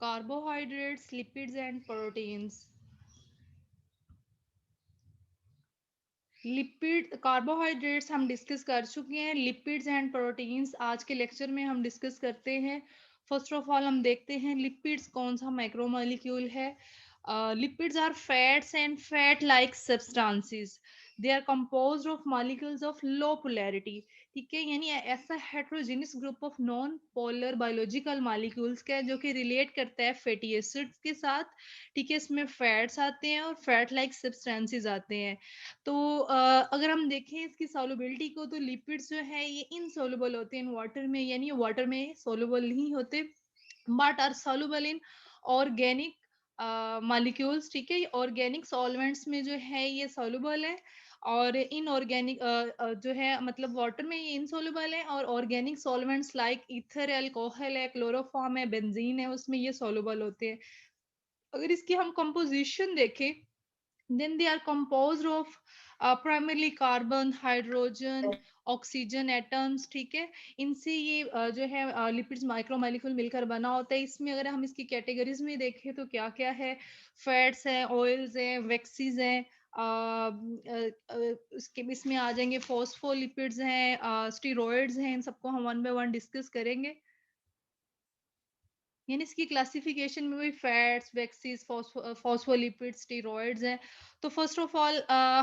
Carbohydrates, lipids and proteins. Lipid carbohydrates हम discuss कर चुके हैं, लिपिड्स एंड प्रोटीन्स आज के लेक्चर में हम डिस्कस करते हैं। फर्स्ट ऑफ ऑल हम देखते हैं लिपिड्स कौन सा माइक्रोमोलिक्यूल है। Lipids are fats and fat like substances. They are composed of molecules of low polarity. ठीक है, यानी ऐसा heterogeneous group of non polar biological molecules का जो कि रिलेट करता है फैटी एसिड्स के साथ। ठीक है, इसमें फैट्स आते हैं और फैट लाइक सब्सटेंसेस आते हैं। तो अगर हम देखें इसकी सॉल्युबिलिटी को, तो लिपिड्स जो है ये इनसॉल्युबल होते हैं वाटर में, यानी वाटर में सॉल्युबल नहीं होते, but are soluble in organic molecules. ठीक है, ऑर्गेनिक सॉल्वेंट्स में जो है ये सॉल्युबल है, और इनऑर्गेनिक जो है मतलब वाटर में ये इनसॉल्युबल है, और organic solvents like ether, alcohol है, क्लोरोफॉर्म है, बेंजीन है, उसमें ये सॉल्युबल होते हैं। अगर इसकी हम कंपोजिशन देखें, then they are composed of primarily carbon, hydrogen, oxygen atoms. ठीक है, इनसे ये जो है लिपिड्स माइक्रोमोलिक्यूल मिलकर बना होता है। इसमें अगर हम इसकी कैटेगरीज में देखें तो क्या क्या है, फैट्स हैं, ऑयल्स हैं, वैक्सीज हैं, उसके इसमें आ जाएंगे फॉस्फोलिपिड्स हैं, स्टीरॉयड्स हैं। इन सबको हम वन बाय वन डिस्कस करेंगे। यानी इसकी क्लासिफिकेशन में भी फैट्स, वैक्सीज, फॉस्फोलिपिड्स, स्टेरॉइड्स हैं। तो फर्स्ट ऑफ ऑल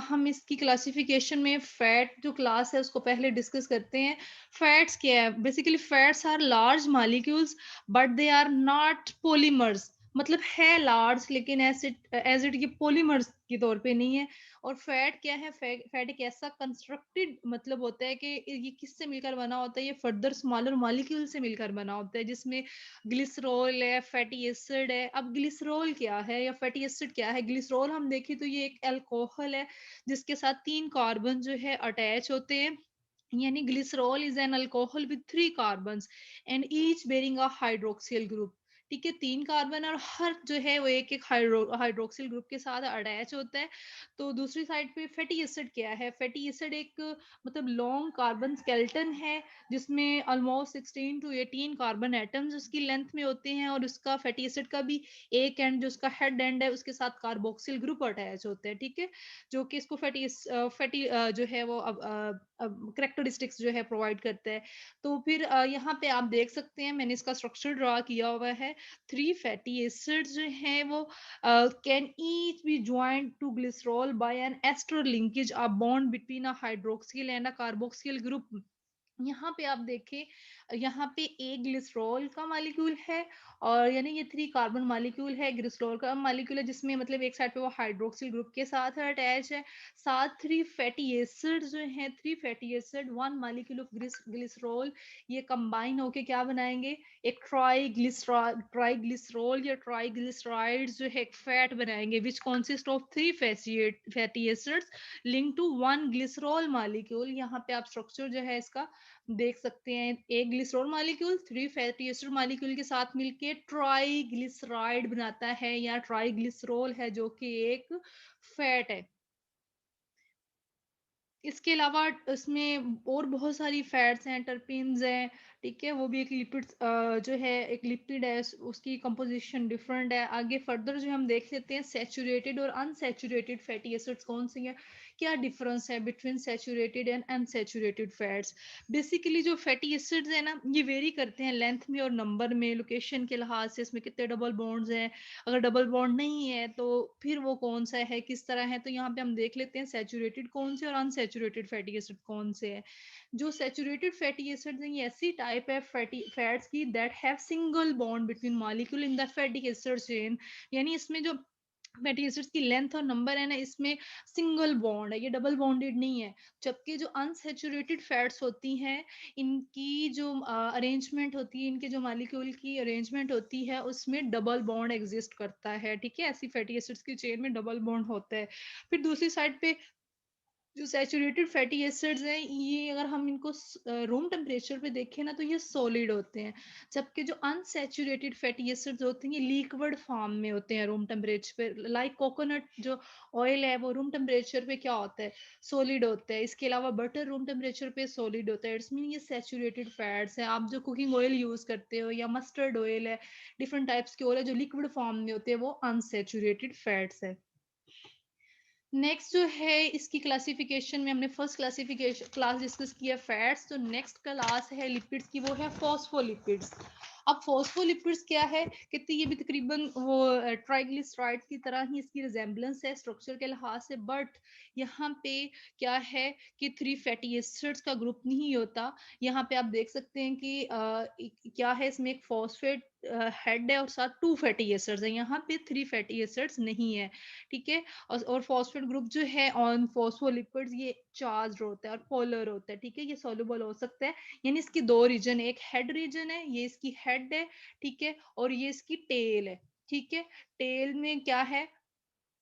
हम इसकी क्लासिफिकेशन में फैट जो क्लास है उसको पहले डिस्कस करते हैं। फैट्स क्या है? Basically fats are large molecules but they are not polymers. मतलब है लार्ज लेकिन एज इट ये पॉलीमर्स के तौर पे नहीं है। और फैट क्या है? फैट एक ऐसा कंस्ट्रक्टेड मतलब होता है कि ये किससे मिलकर बना होता है, ये फर्दर स्मॉलर मॉलिक्यूल से मिलकर बना होता है, जिसमें ग्लिसरॉल है, फैटी एसिड है। अब ग्लिसरॉल क्या है या फैटी एसिड क्या है? ग्लिसरॉल हम देखें तो ये एक अल्कोहल है जिसके साथ 3 कार्बन जो है अटैच होते हैं। यानी glycerol is an alcohol with 3 carbons and each bearing a hydroxyl group. ठीक है, 3 कार्बन और हर जो है वो एक एक हाइड्रोक्सिल ग्रुप के साथ अटैच होता है। तो दूसरी साइड पे फैटी एसिड क्या है? फैटी एसिड एक मतलब लॉन्ग कार्बन स्केलेटन है जिसमें ऑलमोस्ट 16 टू 18 कार्बन एटम्स उसकी लेंथ में होते हैं, और उसका फैटी एसिड का भी एक एंड जो उसका हेड एंड है उसके साथ कार्बोक्सिल ग्रुप अटैच होते हैं। ठीक है, जो कि इसको फैटी जो है वो करेक्टरिस्टिक्स जो है प्रोवाइड करता है। तो फिर यहाँ पे आप देख सकते हैं मैंने इसका स्ट्रक्चर ड्रा किया हुआ है। 3 फैटी एसिड्स जो हैं वो can each be joined to glycerol by an ester linkage, a bond between a hydroxyl and a carboxyl group। यहाँ पे आप देखें, यहाँ पे एक ग्लिसरॉल का मॉलिक्यूल है, और यानी ये 3 कार्बन मॉलिक्यूल है, ग्लिसरॉल का मॉलिक्यूल है जिसमें मतलब एक साइड पे वो हाइड्रोक्सिल ग्रुप के साथ अटैच है। साथ 3 फैटी एसिड जो हैं, 3 fatty acid 1 molecule of glycerol, ये कंबाइन होके क्या बनाएंगे? एक ट्राईग्लिसरॉल या ट्राईग्लिसराइड जो है एक फैट बनाएंगे, which consist of 3 fatty acids link to 1 glycerol molecule. यहाँ पे आप स्ट्रक्चर जो है इसका देख सकते हैं। एक glycerol molecule 3 fatty acid molecule के साथ मिलके ट्राईग्लिसराइड बनाता है, या ट्राईग्लिसरॉल है जो कि एक फैट है। इसके अलावा इसमें और बहुत सारी फैट्स हैं, टर्पीन्स हैं। ठीक है, वो भी एक लिपिड जो है एक लिपिड है, उसकी कंपोजिशन डिफरेंट है। आगे फर्दर जो हम देख लेते हैं सैचुरेटेड और अनसैचुरेटेड फैटी एसिड्स कौन सी हैं, क्या डिफरेंस है between saturated and unsaturated fats. Basically जो फैटी एसिड्स है ना, ये वेरी करते हैं लेंथ में और नंबर में, लोकेशन के लिहाज से इसमें कितने डबल बॉन्ड्स हैं। अगर डबल बॉन्ड नहीं है तो फिर वो कौन सा है, किस तरह है। तो यहाँ पे हम देख लेते हैं सैचुरेटेड कौन से और अनसैचुरेटेड फैटी एसिड कौन से है। जो सैचुरेटेड फैटी एसिड्स हैं ये ऐसी टाइप है फैटी फैट्स की that have single bond between molecule in the fatty acid chain. यानी इसमें जो फैटी एसिड्स की लेंथ और नंबर है ना, इसमें सिंगल बॉन्ड है, ये डबल बॉन्डेड नहीं है। जबकि जो अनसैचुरेटेड फैट्स होती हैं, इनकी जो अरेंजमेंट होती है, इनके जो मॉलिक्यूल की अरेंजमेंट होती है उसमें डबल बॉन्ड एग्जिस्ट करता है। ठीक है, ऐसी फैटी एसिड्स की चेन में डबल बॉन्ड होता है। फिर दूसरी साइड पे जो सैचुरेटेड फैटी एसिड्स हैं, ये अगर हम इनको रूम टेम्परेचर पे देखें ना, तो ये सॉलिड होते हैं, जबकि जो अनसैचुरेटेड फैटी एसिड्स होते हैं ये लिक्विड फॉर्म में होते हैं रूम टेम्परेचर पे। लाइक कोकोनट जो ऑयल है वो रूम टेम्परेचर पे क्या होता है, सॉलिड होता है। इसके अलावा बटर रूम टेम्परेचर पे सॉलिड होता है। इट्स मीन ये सैचुरेटेड फैट्स हैं। आप जो कुकिंग ऑयल यूज करते हो या मस्टर्ड ऑयल है, डिफरेंट टाइप्स के ऑयल है जो लिक्विड फॉर्म में होते हैं, वो अनसैचुरेटेड फैट्स है। नेक्स्ट जो है इसकी क्लासिफिकेशन में, हमने फर्स्ट क्लासिफिकेशन क्लास डिस्कस किया फैट्स, तो नेक्स्ट क्लास है लिपिड्स की, वो है फॉस्फोलिपिड्स। अब फॉस्फोलिपिड्स क्या है, कहते हैं ये भी तकरीबन वो ट्राइग्लिसराइड की तरह ही इसकी रिजेम्बलेंस है स्ट्रक्चर के लिहाज से, बट यहाँ पे क्या है कि थ्री फैटी एसिड्स का ग्रुप नहीं होता। यहाँ पे आप देख सकते हैं कि क्या है, इसमें एक फॉस्फेट हेड है और साथ टू फैटी एसिड्स है, यहाँ पे थ्री फैटी एसिड्स नहीं है। ठीक है। और फॉस्फेट ग्रुप जो है ऑन फॉस्फोलिपिड्स, ये चार्ज होता है और पोलर होता है। ठीक है, ये सॉल्युबल हो सकता है। यानी इसकी दो रीजन है, एक हेड रीजन है, ये इसकी हेड है। ठीक है, और ये इसकी टेल है। ठीक है, टेल में क्या है,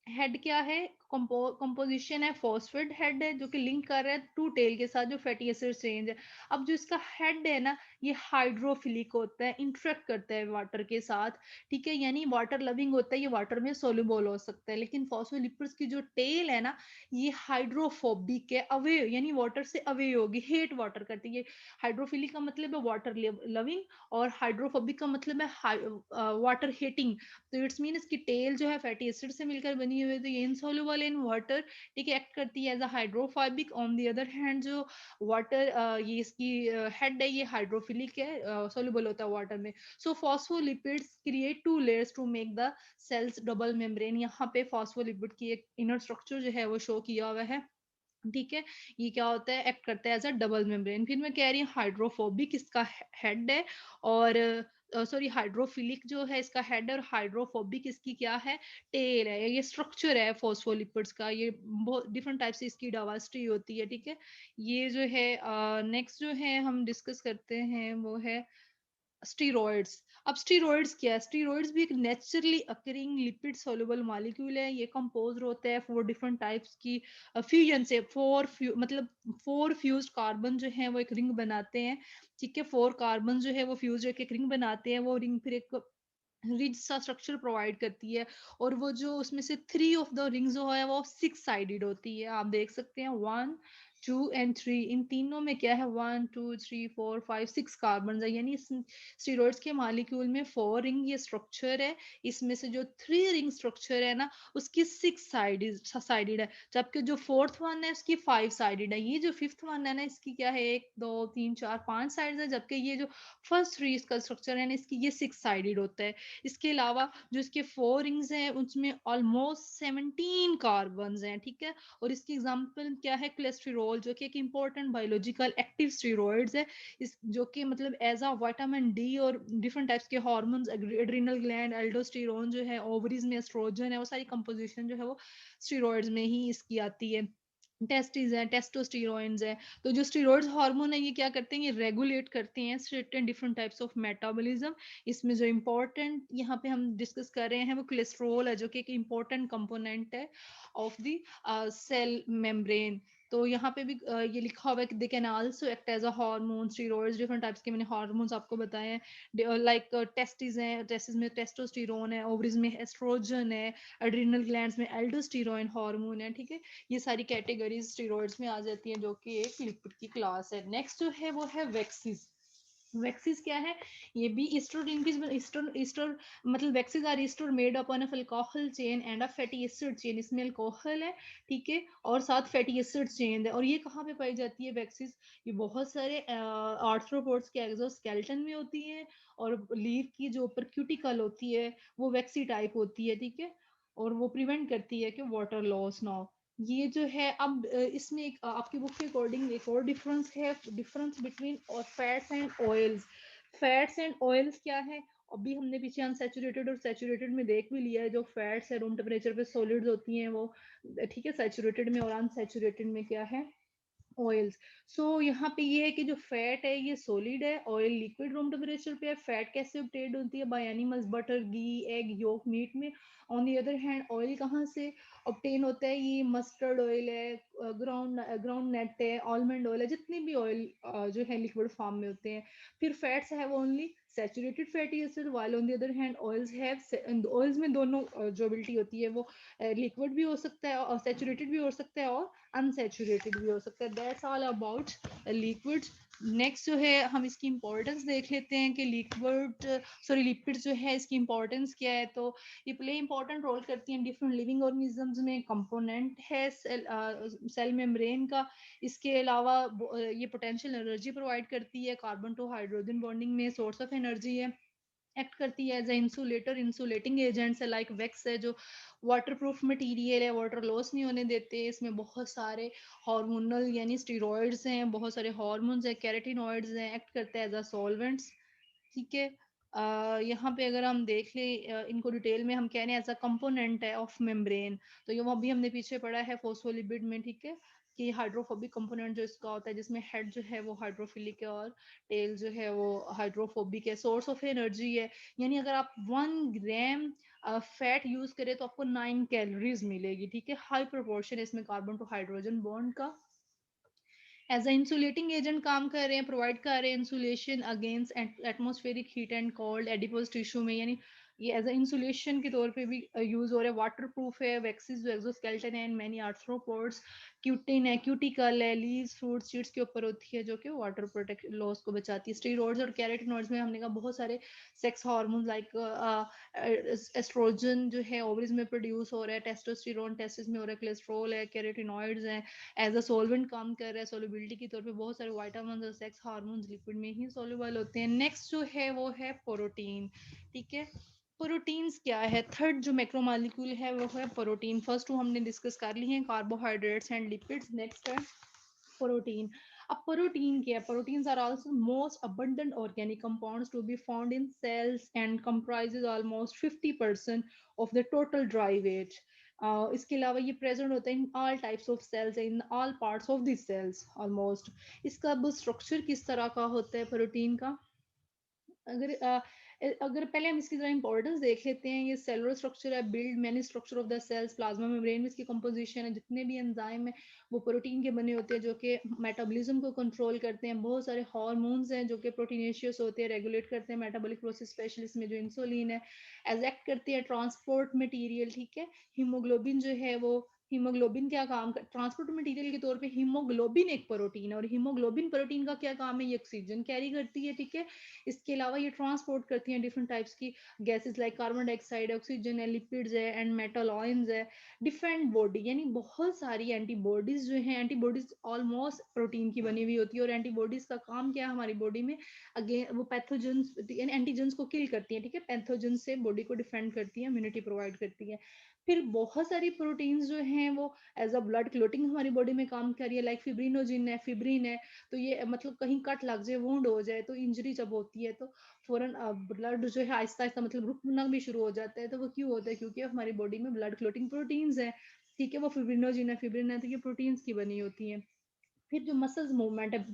हेड क्या है, कंपोजिशन है, फॉस्फेट हेड है जो कि लिंक कर रहा है टू टेल के साथ जो फैटी एसिड चेंज है। अब जो इसका हेड है ना, ये हाइड्रोफिलिक होता है, इंटरेक्ट करता है वाटर के साथ। ठीक है, यानी वाटर लविंग होता है, ये वाटर में सोल्यूबल हो सकता है। लेकिन फॉस्फोलिपिड्स की जो टेल है ना, ये हाइड्रोफोबिक है, अवे यानी वाटर से अवे होगी, हेट वाटर करती है। हाइड्रोफिलिक का मतलब है वाटर लविंग, और हाइड्रोफोबिक का मतलब है वाटर हेटिंग। तो इट्स मीन इसकी टेल जो है फैटी एसिड से मिलकर बनी हुई है, तो ये इनसॉल्युबल इन वाटर। ठीक है, एक्ट करती है as a hydrophobic. On the other hand जो वाटर ये इसकी हेड है, ये हाइड्रोफिलिक है, सॉल्युबल होता है वाटर में। So phospholipids create two layers to make the cells double membrane. यहाँ पे फॉस्फोलिपिड की एक इनर स्ट्रक्चर जो है वो शो किया हुआ है। ठीक है, ये क्या होता है, एक्ट करता है एज अ डबल मेम्ब्रेन। फिर मैं कह रही हूँ हाइड्रोफोबिक इसका हेड है, और सॉरी हाइड्रोफिलिक जो है इसका हेड है, और हाइड्रोफोबिक इसकी क्या है, टेल है। ये स्ट्रक्चर है फॉस्फोलिपिड्स का, ये बहुत डिफरेंट टाइप से इसकी डाइवर्सिटी होती है। ठीक है, ये जो है नेक्स्ट जो है हम डिस्कस करते हैं वो है स्टीरॉइड्स। अब स्टीरॉइड्स क्या है, स्टीरॉइड्स भी एक naturally occurring lipid soluble molecule है। ये कंपोज होता है फोर डिफरेंट टाइप्स की फ्यूजन से। मतलब फोर फ्यूज्ड कार्बन जो है वो एक रिंग बनाते हैं। ठीक है, फोर कार्बन जो है वो फ्यूज एक रिंग बनाते हैं, वो रिंग फिर एक रिज सा स्ट्रक्चर प्रोवाइड करती है। और वो जो उसमें से थ्री ऑफ द रिंग्स जो है वो सिक्स साइडेड होती है। आप देख सकते हैं 1, 2 एंड 3, इन तीनों में क्या है, 1, 2, 3, 4, 5, 6 कार्बन है। यानी स्टीरॉइड्स के मॉलिक्यूल में फोर रिंग ये स्ट्रक्चर है, इसमें से जो थ्री रिंग स्ट्रक्चर है ना, उसकी सिक्स साइडेड है, जबकि जो फोर्थ वन है उसकी फाइव साइडेड है। ये जो फिफ्थ वन है ना, इसकी क्या है, 1, 2, 3, 4, 5 साइड है, जबकि ये जो फर्स्ट थ्री इसका स्ट्रक्चर है ना, इसकी ये सिक्स साइडेड होता है। इसके अलावा जो इसके फोर रिंग्स हैं उसमें ऑलमोस्ट 17 कार्बन हैं। ठीक है, और इसकी एग्जांपल क्या है, कोलेस्टेरॉल जो कि एक इंपॉर्टेंट बायोलॉजिकल एक्टिव स्टेरॉइड्स है, इस जो कि मतलब एज अ विटामिन डी और डिफरेंट टाइप्स के हार्मोन्स, एड्रिनल ग्लैंड, एल्डोस्टेरोन जो है, ओवरीज में एस्ट्रोजन है, वो सारी कंपोजिशन जो है वो स्टेरॉइड्स में ही इसकी आती है। टेस्टिस है, टेस्टोस्टेरोइड्स है। तो जो स्टेरॉइड्स हार्मोन है ये क्या करते हैं, ये रेगुलेट करते हैं certain different types of metabolism. इसमें जो इम्पोर्टेंट यहाँ पे हम डिस्कस कर रहे हैं वो कोलेस्ट्रॉल है, जो कि एक इम्पोर्टेंट कंपोनेंट है ऑफ द सेल मेम्ब्रेन। तो यहाँ पे भी ये लिखा हुआ है कि they can also act as a hormone. Steroids different types के मैंने हार्मोन्स आपको बताए हैं, लाइक टेस्टिस हैं, टेस्टिस में टेस्टोस्टेरोन है, ओवरीज में एस्ट्रोजन है, एड्रिनल ग्लैंड्स में एल्डोस्टेरोन हार्मोन है। ठीक है, ये सारी कैटेगरीज स्टेरॉइड्स में आ जाती हैं, जो कि एक लिपिड की क्लास है। नेक्स्ट जो है वो है वैक्सीज। वैक्सीज क्या है, ये भी ईस्टर ईस्टर ईस्टर मतलब waxes are ester made up on a alcohol chain and a fatty acid chain. इसमें अल्कोहल है, ठीक है, और साथ फैटी एसिड चेन है। और ये कहाँ पे पाई जाती है वैक्सीज, ये बहुत सारे आर्थ्रोपोड्स के एक्सोस्केलेटन में होती है, और लीफ की जो ऊपर क्यूटिकल होती है वो वैक्सी टाइप होती है। ठीक है, और वो प्रिवेंट करती है कि वाटर लॉस ना हो। ये जो है, अब इसमें एक आपकी बुक के अकॉर्डिंग एक और डिफरेंस है, डिफरेंस बिटवीन और fats and oils. Fats and oils क्या है, अभी हमने पीछे अनसैचुरेटेड और सैचुरेटेड में देख भी लिया है। जो फैट्स है रूम टेम्परेचर पे सॉलिड्स होती हैं वो, ठीक है, सैचुरेटेड में, और अनसैचुरेटेड में क्या है, ऑयल्स। सो यहाँ पे ये है कि जो फैट है ये सॉलिड है, ऑयल लिक्विड रूम टेम्परेचर पे है। फैट कैसे ऑब्टेन्ड होती है? By animals, butter, ghee, egg, yolk, meat में। On the other hand oil कहाँ से ऑब्टेन होता है? ये मस्टर्ड ऑयल है, ग्राउंड नट है, आलमंड ऑयल है, जितने भी ऑयल जो है लिक्विड फॉर्म में होते हैं। फिर fats have only saturated fatty acid, while on the other hand oils have, oils में दोनों जो एबिलिटी होती है वो लिक्विड भी हो सकता है और सैचुरेटेड भी हो सकता है और अनसैचुरेटेड भी हो सकता है। That's all about liquids. Next जो है हम इसकी इंपॉर्टेंस देख लेते हैं कि लिपिड जो है इसकी इंपॉर्टेंस क्या है। तो ये प्ले इंपॉर्टेंट रोल करती हैं डिफरेंट लिविंग ऑर्गेनिजम्स में, कंपोनेंट है सेल मेम्ब्रेन का। इसके अलावा ये पोटेंशियल एनर्जी प्रोवाइड करती है, कार्बन टू हाइड्रोजन बॉन्डिंग में सोर्स ऑफ एनर्जी है। एक्ट करती है as a insulator, insulating agents है, लाइक वैक्स है जो वाटर प्रूफ मटीरियल है, वाटर लॉस नहीं होने देते। इसमें बहुत सारे हार्मोनल यानी स्टीरॉयड्स हैं, बहुत सारे हार्मोन्स हैं, कैरेटिनॉइड्स हैं, एक्ट करते हैं एज अ सॉल्वेंट्स। ठीक है। यहाँ पे अगर हम देख लें इनको डिटेल में, हम कह रहे हैं एज अ कंपोनेंट है ऑफ मेम्ब्रेन। तो ये वो अभी हमने पीछे पढ़ा है फोस्फोलिपिड में, ठीक है, कि हाइड्रोफोबिक कंपोनेंट जो इसका होता है, जिसमें हेड जो है वो हाइड्रोफिलिक है और टेल जो है वो हाइड्रोफोबिक है। सोर्स ऑफ एनर्जी है, यानी अगर आप 1 ग्राम फैट यूज करें तो आपको 9 कैलोरीज मिलेगी। ठीक है, हाई प्रोपोर्शन है इसमें कार्बन टू हाइड्रोजन बॉन्ड का। एज अ इंसुलेटिंग एजेंट काम कर रहे हैं, प्रोवाइड कर रहे हैं insulation against atmospheric heat and cold adipose tissue में, यानी ये एज अ इंसुलेशन के तौर पे भी यूज हो रहा है। वाटर प्रूफ है, वैक्सीज जो एक्सोस्केलेटन है, मैनी आर्थ्रोपोड्स, क्यूटिन है, क्यूटिकल है, लीव्स फ्रूट सीड्स के ऊपर होती है जो कि वाटर प्रोटेक्ट लॉस को बचाती है। स्टेरॉइड्स और कैरोटिनॉइड्स में हमने कहा बहुत सारे सेक्स हार्मोन लाइक एस्ट्रोजन जो है ओवरीज में प्रोड्यूस हो रहा है, टेस्टोस्टेरोन टेस्टिस में हो रहा है, कोलेस्ट्रॉल है, कैरोटिनॉइड्स हैं, एज अ सोलवेंट काम कर रहा है, सोलिबिलिटी के तौर पे। बहुत सारे वाइटामिन और सेक्स हार्मोन्स लिक्विड में ही सोल्यूबल होते हैं। नेक्स्ट जो है वो है प्रोटीन। ठीक है, प्रोटीन्स क्या है? थर्ड जो मैक्रोमोलिक्यूल है वो है प्रोटीन। फर्स्ट टू हमने डिस्कस कर ली है, कार्बोहाइड्रेट्स एंड लिपिड्स। नेक्स्ट है प्रोटीन। अब प्रोटीन क्या है? Proteins are also most abundant organic compounds to be found in cells and comprises almost 50% of the total dry weight. इसके अलावा ये प्रेजेंट होता है in all types of cells, in all parts of the cells almost. इसका अब structure किस तरह का होता है प्रोटीन का? अगर अगर पहले हम इसकी जरा इंपॉर्टेंस देख लेते हैं। ये सेलुलर स्ट्रक्चर है, build many structure of the cells, plasma membrane में इसकी कंपोजिशन है, जितने भी एंजाइम है वो प्रोटीन के बने होते हैं जो कि मेटाबॉलिज्म को कंट्रोल करते हैं। बहुत सारे हार्मोन्स हैं जो कि प्रोटीनेशियस होते हैं, रेगुलेट करते हैं मेटाबॉलिक प्रोसेस, स्पेशली इसमें जो इंसुलिन है एज एक्ट करती है ट्रांसपोर्ट मटीरियल। ठीक है, हीमोग्लोबिन जो है वो, हीमोग्लोबिन क्या काम कर, ट्रांसपोर्ट मटेरियल के तौर पे हीमोग्लोबिन एक प्रोटीन है, और हीमोग्लोबिन प्रोटीन का क्या काम है? ये ऑक्सीजन कैरी करती है। ठीक है, इसके अलावा ये ट्रांसपोर्ट करती हैं डिफरेंट टाइप्स की गैसेस लाइक कार्बन डाइऑक्साइड है, ऑक्सीजन है, लिपिड्स है एंड मेटल आयंस है। डिफरेंट बॉडी यानी बहुत सारी एंटीबॉडीज जो हैं, एंटीबॉडीज ऑलमोस्ट प्रोटीन की बनी हुई होती है। और एंटीबॉडीज का काम क्या है हमारी बॉडी में? अगेन वो पैथोजेंस यानी एंटीजेंस को किल करती है। ठीक है, पैथोजन से बॉडी को डिफेंड करती है, इम्यूनिटी प्रोवाइड करती है। फिर बहुत सारी प्रोटीन्स जो हैं वो एज अ ब्लड क्लोटिंग हमारी बॉडी में काम कर रही है, लाइक फिब्रिनोजिन है, फिब्रिन है। तो ये मतलब कहीं कट लग जाए, वुंड हो जाए, तो इंजरी जब होती है तो फौरन ब्लड जो है आहिस्ता आहिस्ता मतलब रुकना भी शुरू हो जाता है। तो वो क्यों होता है? क्योंकि हमारी बॉडी में ब्लड क्लोटिंग प्रोटीन्स है। ठीक है, वो फिब्रिनोजिन है, फिब्रिन है, तो ये प्रोटीन्स की बनी होती है। फिर जो मसल्स मूवमेंट है,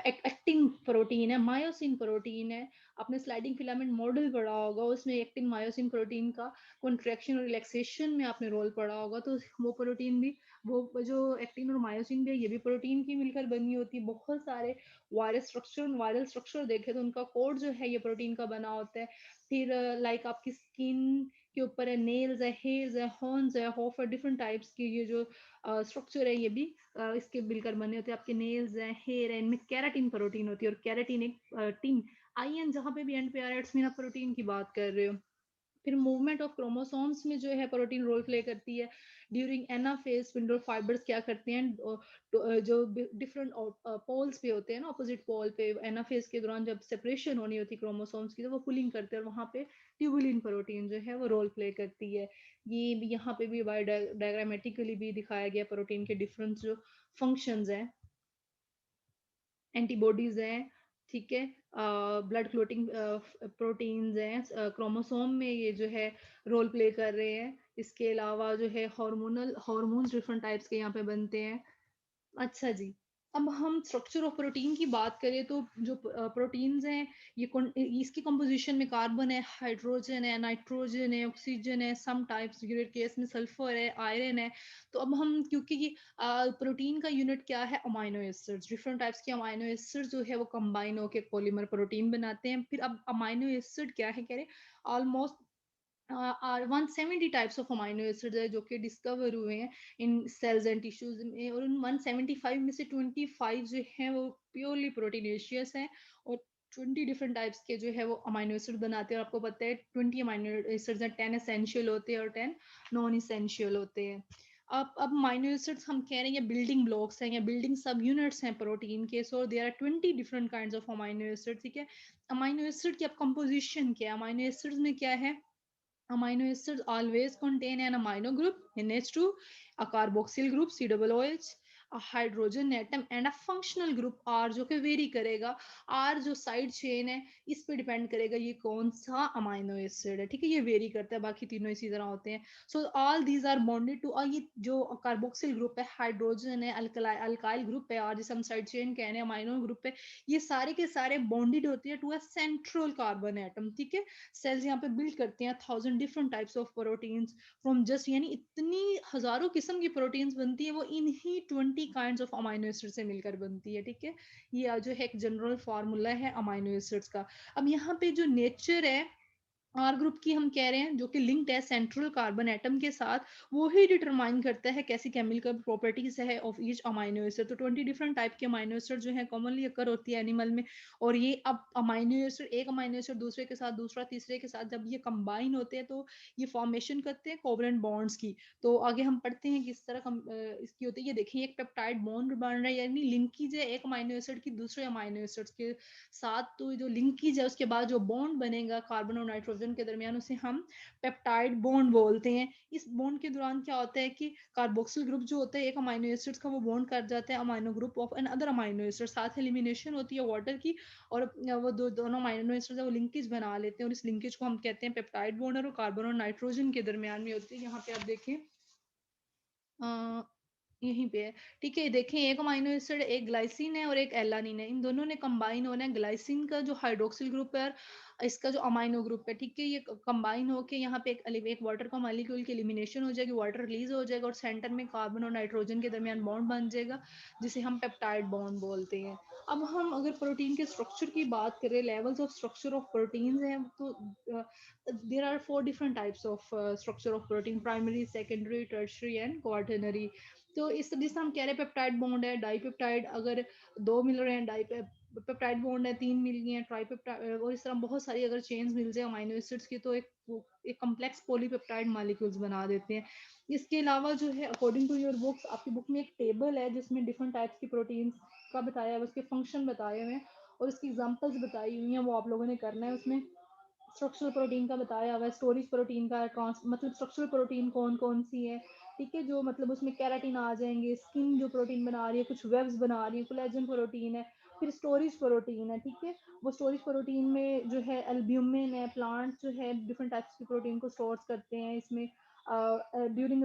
एक्टिन प्रोटीन है, मायोसिन प्रोटीन है। आपने स्लाइडिंग फिलामेंट मॉडल पढ़ा होगा, उसमें एक्टिन मायोसिन प्रोटीन का कॉन्ट्रैक्शन और रिलैक्सेशन में आपने रोल पढ़ा होगा। तो वो प्रोटीन भी, वो जो एक्टिन और मायोसिन भी है, ये भी प्रोटीन की मिलकर बनी होती है। बहुत सारे वायरल स्ट्रक्चर देखे तो उनका कोड जो है ये प्रोटीन का बना होता है। फिर लाइक आपकी स्किन के ऊपर है, नेल्स है, हेयर्स है, हॉर्न्स है, हॉफ है, डिफरेंट टाइप्स की ये जो स्ट्रक्चर है ये भी इसके मिलकर बने होते हैं। आपके नेल्स हैं, हेयर है, इनमें कैराटिन प्रोटीन होती है। और कैराटिन एक टीन आई एन जहाँ पे भी एंड पे आ रहा है, इसमें आप प्रोटीन की बात कर रहे हो। फिर मूवमेंट ऑफ क्रोमोसोम्स में जो है प्रोटीन रोल प्ले करती है। ड्यूरिंग एनाफेज स्पिंडल फाइबर्स क्या करते हैं, जो डिफरेंट पोल्स पे होते हैं ना, ऑपोजिट पोल पे, एनाफेज के दौरान जब सेपरेशन होनी होती है क्रोमोसोम्स की, तो वो पुलिंग करते हैं और वहां पे ट्यूबुलिन प्रोटीन जो है वो रोल प्ले करती है। ये भी यहाँ पे भी बायो डायग्रामेटिकली भी दिखाया गया प्रोटीन के डिफरेंट जो फंक्शंस हैं। एंटीबॉडीज हैं, ठीक है, ब्लड क्लोटिंग प्रोटीन्स हैं, क्रोमोसोम में ये जो है रोल प्ले कर रहे हैं। इसके अलावा जो है हार्मोनल हार्मोन्स डिफरेंट टाइप्स के यहाँ पे बनते हैं। अच्छा जी। अब हम स्ट्रक्चर ऑफ प्रोटीन की बात करें तो जो प्रोटीन्स हैं इसकी कंपोजिशन में कार्बन है, हाइड्रोजन है, नाइट्रोजन है, ऑक्सीजन है, सम टाइप्स यूनिट केस में सल्फर है, आयरन है। तो अब हम क्योंकि ये प्रोटीन का यूनिट क्या है, अमाइनो एसिड्स, डिफरेंट टाइप्स के अमाइनो एसिड्स जो है वो कंबाइन होकर पॉलीमर प्रोटीन बनाते हैं। फिर अब अमाइनो एसिड क्या है, कह रहे almost 170 types of amino acid है जो कि डिस्कवर हुए हैं इन सेल्स एंड टिश्यूज में, और उन 175 में से 25 जो हैं वो प्योरली प्रोटीनेशियस हैं, और 20 डिफरेंट टाइप्स के जो है वो अमाइनो एसिड बनाते हैं। और आपको पता है 20 अमाइनो एसिड्स हैं, 10 एसेंशियल होते हैं और 10 नॉन एसेंशियल होते हैं। अब अमाइनो एसिड्स हम कह रहे हैं ये बिल्डिंग ब्लॉक्स हैं या बिल्डिंग सब यूनिट्स हैं प्रोटीन के। So there are 20 different kinds of amino acid, ठीक है। अमाइनो एसिड की अब कंपोजिशन क्या है, अमाइनो एसिड्स में क्या है, amino acids always contain an amino group NH2, a carboxyl group COOH, a hydrogen atom and a functional group R जो कि वेरी करेगा। R जो साइड चेन है इस पे डिपेंड करेगा ये कौन सा अमाइनो एसिड है, ठीक है। ये वेरी करता है, बाकी तीनों इसी तरह होते हैं। So all these are bonded to, ये जो कार्बोक्सिल ग्रुप है, हाइड्रोजन है, अल्काइल ग्रुप है, और जिसे हम साइड चेन कह रहे हैं अमाइनो ग्रुप है, ये सारे के सारे बॉन्डेड होती है to a central carbon atom, ठीक है। सेल्स यहाँ पे बिल्ड करते हैं 1000 different types of proteins from just, यानी इतनी हजारों किस्म की प्रोटीन्स बनती है वो इन्हीं 20 काइंड्स ऑफ अमाइनो एसिड से मिलकर बनती है, ठीक है। ये जो है एक जनरल फार्मूला है अमाइनो एसिड्स का। अब यहाँ पे जो नेचर है आर ग्रुप की हम कह रहे हैं, जो कि लिंक्ड है सेंट्रल कार्बन एटम के साथ, वो ही डिटरमाइन करता है कैसी केमिकल प्रॉपर्टीज है ऑफ ईच अमाइनो एसिड। तो 20 डिफरेंट टाइप के अमाइनो एसिड जो है कॉमनली अकर होती है एनिमल में। और ये अब अमाइनो एसिड, एक अमाइनो एसिड दूसरे के साथ, दूसरा तीसरे के साथ जब ये कंबाइन होते हैं तो ये फॉर्मेशन करते हैं कोवलेंट बॉन्ड्स की। तो आगे हम पढ़ते हैं किस तरह इसकी होती है। ये देखिए एक पेप्टाइड बॉन्ड बन रहा है, यानी लिंकेज है एक अमाइनो एसिड की दूसरे अमाइनो एसिड के साथ। तो जो लिंकेज है उसके बाद जो बॉन्ड बनेगा कार्बन और नाइट्रोजन के दरमियान उसे हम पेप्टाइड बॉन्ड बोलते हैं। इस बॉन्ड के दौरान क्या होता है कि कार्बोक्सिल ग्रुप जो होता है एक अमाइनो एसिड का, वो बॉन्ड कर जाता है amino group of another amino acid, साथ एलिमिनेशन होती है वाटर की, और वो दोनों अमाइनो एसिड वो लिंकेज बना लेते हैं, और इस लिंकेज को हम कहते हैं पेप्टाइड बॉन्ड, और कार्बन और नाइट्रोजन के दरमियान में होती है। यहाँ पे आप देखें यहीं पे है, ठीक है। देखें एक अमाइनो एसिड, एक ग्लाइसिन है और एक एलानिन है, इन दोनों ने कंबाइन होना है। ग्लाइसिन का जो हाइड्रोक्सिल ग्रुप है, इसका जो अमाइनो ग्रुप है, ठीक है, ये कंबाइन होके यहाँ पे एक वाटर का मॉलिक्यूल की एलिमिनेशन हो जाएगी, वाटर रिलीज हो जाएगा और सेंटर में कार्बन और नाइट्रोजन के दरमियान बॉन्ड बन जाएगा, जिसे हम पेप्टाइड बॉन्ड बोलते हैं। अब हम अगर प्रोटीन के स्ट्रक्चर की बात करें, levels of structure of proteins हैं, तो there are 4 different types of structure of protein: primary, secondary, tertiary and quaternary। तो इस जिससे हम कह रहे हैं पेप्टाइड बॉन्ड है, डाइपेप्टाइड अगर 2 मिल रहे हैं, पेप्टाइड बॉन्ड है 3 मिल गए हैं, ट्राइपेप्टाइड, और इस तरह बहुत सारी अगर चेन्स मिल जाए अमाइनो एसिड्स की तो एक कम्प्लेक्स पॉलीपेप्टाइड मॉलिक्यूल्स बना देते हैं। इसके अलावा जो है अकॉर्डिंग टू योर बुक्स, आपकी बुक में एक टेबल है जिसमें डिफरेंट टाइप्स की प्रोटीन्स का बताया है, उसके फंक्शन बताए हुए हैं और उसकी एग्जांपल्स बताई हुई हैं, वो आप लोगों ने करना है। उसमें स्ट्रक्चरल प्रोटीन का बताया हुआ है, स्टोरेज प्रोटीन का, ट्रांस मतलब स्ट्रक्चरल प्रोटीन कौन कौन सी है, ठीक है, जो मतलब उसमें केराटिन आ जाएंगे, स्किन जो प्रोटीन बना रही है, कुछ वेब्स बना रही है, कोलेजन प्रोटीन है। फिर स्टोरेज प्रोटीन है, ठीक है, वो स्टोरेज प्रोटीन में जो है एल्ब्यूमिन है, प्लांट जो है डिफरेंट टाइप्स की प्रोटीन को स्टोर करते हैं इसमें। ड्यूरिंग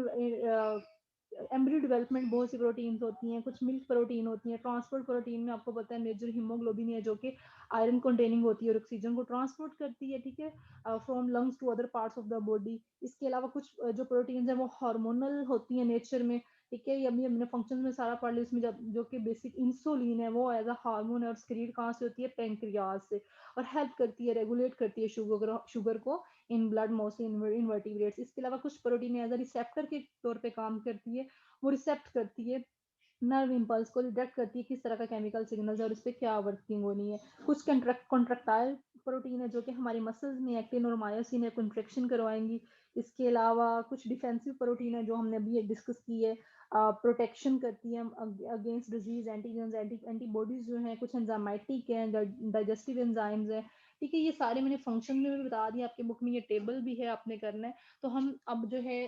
एम्ब्रियो डेवलपमेंट बहुत सी प्रोटीन्स होती हैं, कुछ मिल्क प्रोटीन होती हैं। ट्रांसपोर्ट प्रोटीन में आपको पता है मेजर हीमोग्लोबिन है जो कि आयरन कंटेनिंग होती है और ऑक्सीजन को ट्रांसपोर्ट करती है, ठीक है, from lungs to other parts of the body. इसके अलावा कुछ जो प्रोटीन्स हैं वो हार्मोनल होती हैं नेचर में, ठीक है, ये अभी हमने फंक्शन में सारा पढ़ लिया। उसमें जो कि बेसिक इंसुलिन है वो एज अ हार्मोन है और स्क्रीड कहाँ से होती है, पेंक्रियाज से, और हेल्प करती है, रेगुलेट करती है शुगर को इन ब्लड, मोस्टली इनवर्टिब्रेट्स। इसके अलावा कुछ प्रोटीन एज अ रिसेप्टर के तौर पे काम करती है, वो रिसेप्ट करती है नर्व इम्पल्स को, डिटेक्ट करती है किस तरह का केमिकल सिग्नल है और इस पर क्या वर्किंग होनी है। कुछ कॉन्ट्रैक्टाइल प्रोटीन है जो कि हमारी मसल्स में एक्टिन और मायोसिन है कंट्रेक्शन करवाएंगी। इसके अलावा कुछ डिफेंसिव प्रोटीन है जो हमने अभी डिस्कस की है, प्रोटेक्शन करती है अगेंस्ट डिजीज, एंटीजन एंटीबॉडीज जो है, कुछ एंजाइमेटिक है, डाइजेस्टिव एंजाइम्स है, ठीक है। ये सारे मैंने फंक्शन में भी बता दिया, आपके बुक में ये टेबल भी है, आपने करना है। तो हम अब जो है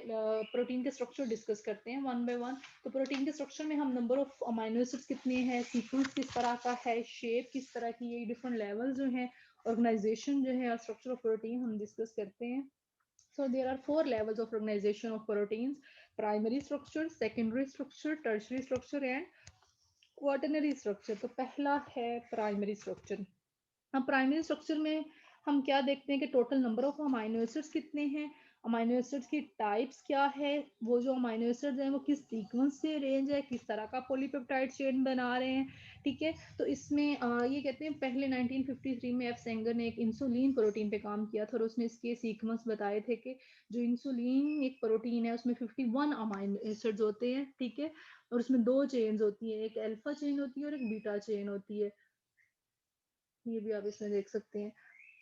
प्रोटीन के स्ट्रक्चर डिस्कस करते हैं वन बाय वन। तो प्रोटीन के स्ट्रक्चर में हम नंबर ऑफ अमाइनो एसिड्स कितने हैं, सीक्वेंस किस तरह का है, शेप किस तरह की, ये डिफरेंट लेवल जो है, ऑर्गेनाइजेशन जो है, स्ट्रक्चर ऑफ प्रोटीन हम डिस्कस करते हैं। So there are 4 levels of organization of proteins: primary structure, secondary structure, tertiary structure and quaternary structure तो पहला है प्राइमरी स्ट्रक्चर। अब प्राइमरी स्ट्रक्चर में हम क्या देखते हैं कि total number of amino acids कितने हैं, अमाइनो एसिड्स की टाइप्स क्या है, वो जो अमाइनो एसिड्स हैं वो किस सीक्वेंस से अरेंज है, किस तरह का पॉलीपेप्टाइड चेन बना रहे हैं। ठीक है, तो इसमें ये कहते हैं पहले 1953 में एफ सेंगर ने एक इंसुलिन प्रोटीन पे काम किया था और उसने इसके सीक्वेंस बताए थे कि जो इंसुलिन एक प्रोटीन है उसमें 51 अमाइनो एसिड्स होते हैं। ठीक है, और उसमें दो चेन्स होती है, एक अल्फा चेन होती है और एक बीटा चेन होती है। ये भी आप इसमें देख सकते हैं।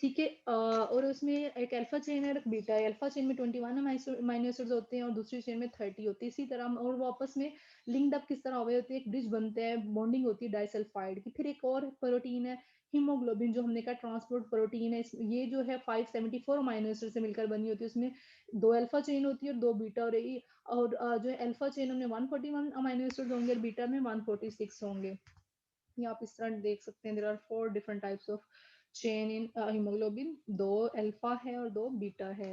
ठीक है, और उसमें एक अल्फा चेन है और एक बीटा है। अल्फा चेन में 21 अमाइनो एसिड्स होते हैं और दूसरी चेन में 30 होती है। इसी तरह और वो आपस में लिंक्ड अप किस तरह हुए होते हैं, एक ब्रिज बनते हैं, बॉन्डिंग होती है डाइसल्फाइड की। फिर एक और प्रोटीन है हीमोग्लोबिन, जो हमने कहा ट्रांसपोर्ट प्रोटीन है। ये जो है 574 अमाइनो एसिड से मिलकर बनी होती है। उसमें दो अल्फा चेन होती है और दो बीटा, और जो है अल्फा चेन में 141 अमाइनो एसिड होंगे और बीटा में 146 होंगे। ये आप इस तरह देख सकते हैं। There are 4 different types of chain in haemoglobin, दो अल्फा है और दो बीटा है।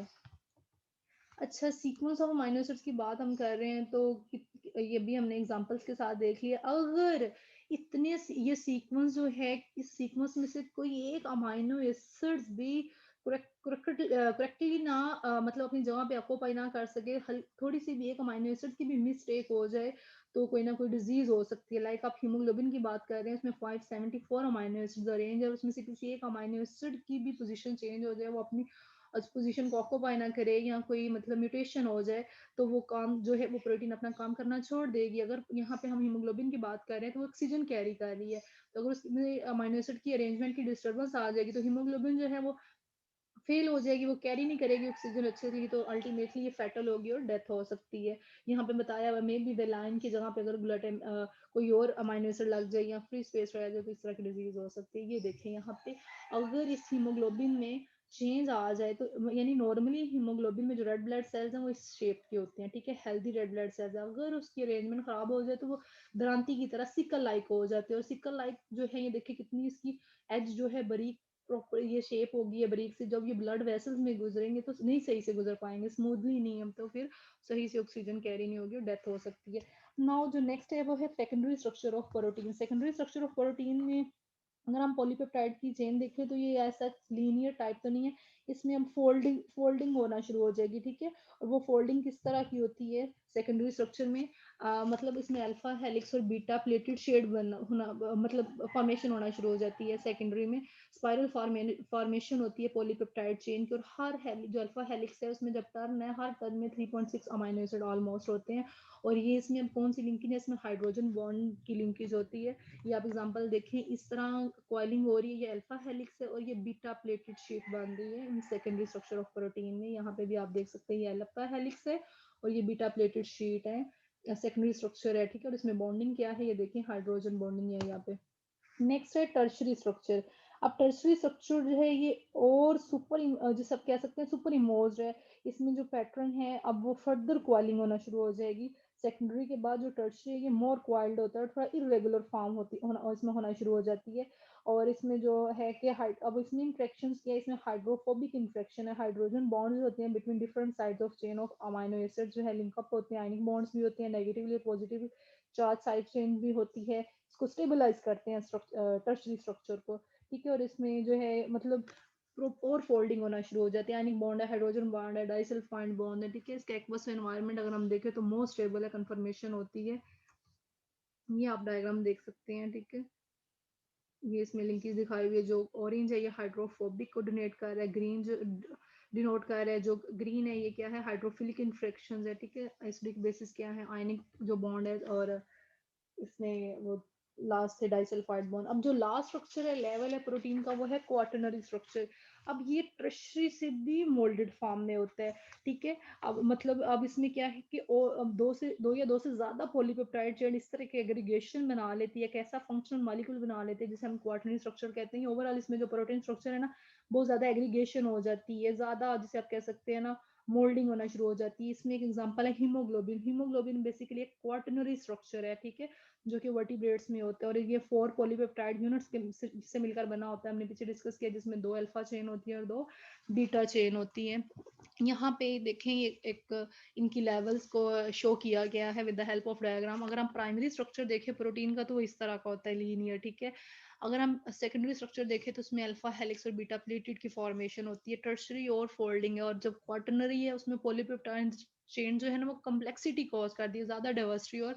अच्छा, सीक्वेंस ऑफ अमाइनो एसिड्स की बात हम कर रहे हैं तो ये भी हमने एग्जांपल्स के साथ देख लिया। अगर ये सीक्वेंस जो है, इस सीक्वेंस में से कोई एक अमाइनो एसिड्स भी करेक्टली ना मतलब अपनी जगह पे ऑक्यूपाई ना कर सके, थोड़ी सी भी एक अमाइनो एसिड की भी मिस्टेक हो जाए तो कोई ना कोई डिजीज हो सकती है। लाइक आप हीमोग्लोबिन की बात कर रहे हैं, उसमें 574 अमाइनो एसिड्स अरेंज है और उसमें से किसी एक अमाइनो एसिड की भी पोजीशन चेंज हो जाए, वो अपनी उस पोजीशन को ऑक्यूपाई ना करे या कोई मतलब म्यूटेशन हो जाए, तो वो काम जो है वो प्रोटीन अपना काम करना छोड़ देगी। अगर यहाँ पे हम हीमोग्लोबिन की बात कर रहे हैं तो वो ऑक्सीजन कैरी कर रही है, तो अगर उसमें अमाइनो एसिड की अरेंजमेंट की डिस्टर्बेंस आ जाएगी तो हीमोग्लोबिन जो है वो फेल हो जाएगी, वो कैरी नहीं करेगी ऑक्सीजन अच्छे से, तो अल्टीमेटली ये फेटल होगी और डेथ हो सकती है। यहाँ पे बताया हुआ मे बी द लाइन की जगह पे अगर ग्लूटेन कोई और अमाइनो एसिड लग जाए या फ्री स्पेस रह जाए तो इस तरह की डिजीज हो सकती है। ये देखें यहाँ पे, अगर इस हीमोग्लोबिन में चेंज आ जाए तो यानी नॉर्मली हीमोग्लोबिन में जो रेड ब्लड सेल्स हैं वो इस शेप के होते हैं। ठीक है, हेल्दी रेड ब्लड सेल्स, अगर उसकी अरेंजमेंट खराब हो जाए तो वो दरांती की तरह सिकल लाइक हो जाते हैं। और सिकल लाइक जो है, ये देखिए कितनी इसकी एज जो है बारीक प्रॉपर ये शेप होगी है बारीक से, जब ये ब्लड वेसल्स में गुजरेंगे तो नहीं सही से गुजर पाएंगे, स्मूथली नहीं, हम तो फिर सही से ऑक्सीजन कैरी नहीं होगी और डेथ हो सकती है। नाउ जो नेक्स्ट है वो है secondary structure of protein. Secondary structure of protein में अगर हम पॉलीपेप्टाइड की चेन देखें तो ये ऐसा लीनियर टाइप तो नहीं है, इसमें अब फोल्डिंग फोल्डिंग होना शुरू हो जाएगी। ठीक है, और वो फोल्डिंग किस तरह की होती है सेकेंडरी स्ट्रक्चर में, मतलब इसमें अल्फा हेलिक्स और बीटा प्लेटेड शेड बनना होना मतलब फॉर्मेशन होना शुरू हो जाती है सेकेंडरी में। स्पाइरल फॉर्मेशन होती है पॉलीपेप्टाइड चेन की, और हर जो अल्फा हेलिक्स है उसमें जब टर्न है, हर टर्न में 3.6 अमाइनो एसिड ऑलमोस्ट होते हैं। और ये इसमें अब कौन सी लिंकेज है, इसमें हाइड्रोजन बॉन्ड की लिंकेज होती है। ये आप एग्जांपल देखें, इस तरह कॉइलिंग हो रही है, ये अल्फा हेलिक्स है और ये बीटा प्लेटेड शीट बन रही है in secondary structure of protein में। यहाँ पे भी आप देख सकते हैं ये अल्फा हेलिक्स है और ये बीटा प्लेटेड शीट है, सेकेंडरी स्ट्रक्चर है। ठीक है, और इसमें बॉन्डिंग क्या है, ये देखिए हाइड्रोजन बॉन्डिंग है यहाँ पे। नेक्स्ट है टर्शरी स्ट्रक्चर। अब टर्शरी स्ट्रक्चर जो है ये और सुपर, जिसे आप कह सकते हैं सुपर इमोज है। इसमें जो पैटर्न है अब वो फर्दर क्वालिंग होना शुरू हो जाएगी। सेकेंडरी के बाद जो टर्शरी है ये मोर क्वाइल्ड होता है, थोड़ा इरेगुलर फॉर्म इसमें होना शुरू हो जाती है। और इसमें जो है कि अब इसमें इंट्रैक्शन क्या है, इसमें हाइड्रोफोबिक इंट्रैक्शन है, हाइड्रोजन बॉन्ड्स होते हैं between different sides of chain of amino acid जो है लिंकअप होते हैं, आयनिक बॉन्ड्स भी होते हैं, नेगेटिवली और पॉजिटिव चार्ज साइड चेन भी होती है, इसको स्टेबलाइज करते हैं टर्शरी स्ट्रक्चर को। ठीक है, और इसमें जो है मतलब और फोल्डिंग होना शुरू हो जाती है, यानी बॉन्ड है, हाइड्रोजन बॉन्ड है, डाइसल्फाइड बॉन्ड है। ठीक है, इसका एक्वस एनवायरनमेंट अगर हम देखें तो मोस्ट स्टेबल है, कंफर्मेशन होती है। ये आप डायग्राम देख सकते हैं। ठीक है, ये इसमें लिंकेज दिखाई हुई है, जो ऑरेंज है ये हाइड्रोफोबिक को डोनेट कर रहा है, ग्रीन जो डिनोट कर रहा है, जो ग्रीन है ये क्या है, हाइड्रोफिलिक इंफ्रेक्शन है। ठीक है, एसिडिक बेसिस क्या है, आयनिक जो बॉन्ड है, और इसमें वो लास्ट है डाइसल्फाइड बॉन्ड। अब जो लास्ट स्ट्रक्चर है लेवल है प्रोटीन का वो है क्वाटरनरी स्ट्रक्चर। अब ये टर्शरी से भी मोल्डेड फॉर्म में होता है। ठीक है, अब मतलब अब इसमें क्या है कि अब दो से ज्यादा पॉलीपेप्टाइड चेन इस तरह के एग्रीगेशन बना लेती है, कैसा फंक्शनल मॉलिक्यूल बना लेते हैं जिसे हम क्वाटरनरी स्ट्रक्चर कहते हैं। ओवरऑल इसमें जो प्रोटीन स्ट्रक्चर है ना, बहुत ज्यादा एग्रीगेशन हो जाती है, ज्यादा जिसे आप कह सकते हैं ना मोल्डिंग होना शुरू हो जाती है। इसमें एक एग्जांपल है हीमोग्लोबिन। हीमोग्लोबिन बेसिकली एक क्वाटरनरी स्ट्रक्चर है। ठीक है, जो कि वर्टिब्रेट्स में होते हैं, और ये 4 पॉलीपेप्टाइड यूनिट्स के से मिलकर बना होता है, हमने पीछे डिस्कस किया, जिसमें 2 अल्फा चेन होती है और 2 बीटा चेन होती है। यहाँ पे देखें, ये एक इनकी लेवल्स को शो किया गया है with the help of diagram. अगर हम प्राइमरी स्ट्रक्चर देखें प्रोटीन का, तो वो इस तरह का होता है, लीनियर, ठीक है। अगर हम सेकेंडरी स्ट्रक्चर देखें, तो उसमें अल्फा हेलिक्स और बीटा प्लेटेड की फॉर्मेशन होती है। टर्शरी और फोल्डिंग है, और जब क्वार्टनरी है उसमें पॉलीपेप्टाइड चेन जो है ना, वो कम्प्लेक्सिटी कॉज करती है, ज्यादा डाइवर्सिटी और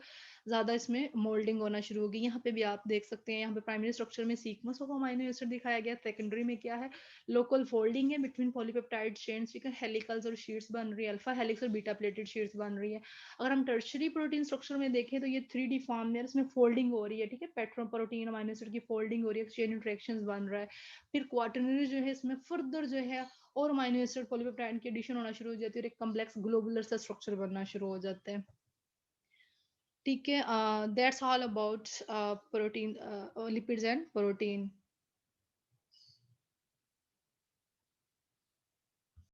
ज्यादा इसमें मोल्डिंग होना शुरू होगी। यहाँ पे भी आप देख सकते हैं, यहाँ पे प्राइमरी स्ट्रक्चर में सीक्वेंस ऑफ अमाइनो एसिड दिखाया गया, सेकेंडरी में क्या है, लोकल फोल्डिंग है बिटवीन पॉलीपेप्टाइड चेन्स, ठीक है, हेलिकल्स और शीट्स बन रही है, अल्फा हेलिक्स और बीटा प्लेटेड शीट्स बन रही है। अगर हम टर्शरी प्रोटीन स्ट्रक्चर में देखें, तो ये 3D फॉर्म में इसमें फोल्डिंग हो रही है, ठीक है, पेट्रो प्रोटीन अमाइनो एसिड की फोल्डिंग हो रही है, एक्सचेंज इंटरेक्शंस बन रहा है। फिर क्वार्टरनरी जो है, इसमें फर्दर जो है और अमाइनो एसिड पॉलीपेप्टाइड की एडिशन होना शुरू हो जाती है, और एक कम्प्लेक्स ग्लोबुलर सा स्ट्रक्चर बनना शुरू हो जाता है, ठीक है। That's all about protein, lipids and protein.